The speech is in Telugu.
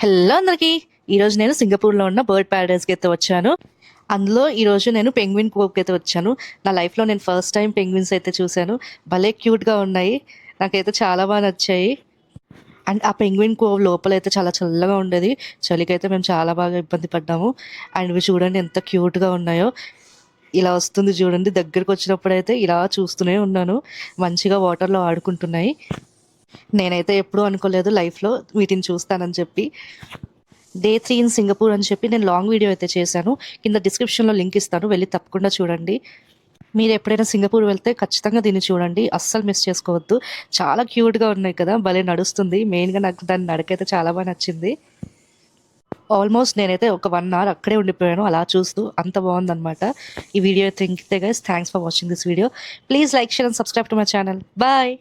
హలో అందరికీ. ఈరోజు నేను సింగపూర్లో ఉన్న బర్డ్ ప్యారడైస్కి అయితే వచ్చాను. అందులో ఈరోజు నేను పెంగ్విన్ కోవ్కి అయితే వచ్చాను. నా లైఫ్లో నేను ఫస్ట్ టైం పెంగ్విన్స్ అయితే చూశాను. భలే క్యూట్గా ఉన్నాయి, నాకైతే చాలా బాగా నచ్చాయి. అండ్ ఆ పెంగ్విన్ కోవ్ లోపల అయితే చాలా చల్లగా ఉండేది. చలికైతే మేము చాలా బాగా ఇబ్బంది పడ్డాము. అండ్ ఇవి చూడండి ఎంత క్యూట్గా ఉన్నాయో. ఇలా వస్తుంది చూడండి, దగ్గరికి వచ్చినప్పుడైతే ఇలా చూస్తూనే ఉన్నాను. మంచిగా వాటర్లో ఆడుకుంటున్నాయి. నేనైతే ఎప్పుడూ అనుకోలేదు లైఫ్లో వీటిని చూస్తానని చెప్పి. డే 3 ఇన్ సింగపూర్ అని చెప్పి నేను లాంగ్ వీడియో అయితే చేశాను. కింద డిస్క్రిప్షన్లో లింక్ ఇస్తాను, వెళ్ళి తప్పకుండా చూడండి. మీరు ఎప్పుడైనా సింగపూర్ వెళ్తే ఖచ్చితంగా దీన్ని చూడండి, అస్సలు మిస్ చేసుకోవద్దు. చాలా క్యూట్గా ఉన్నాయి కదా, భలే నడుస్తుంది. మెయిన్గా నాకు దాని నడకైతే చాలా బాగా నచ్చింది. ఆల్మోస్ట్ నేనైతే ఒక 1 అవర్ అక్కడే ఉండిపోయాను అలా చూస్తూ, అంత బాగుందన్నమాట. ఈ వీడియో అయితే ఇంతే guys. Thanks for watching this video. Please like, share and subscribe to my channel. Bye.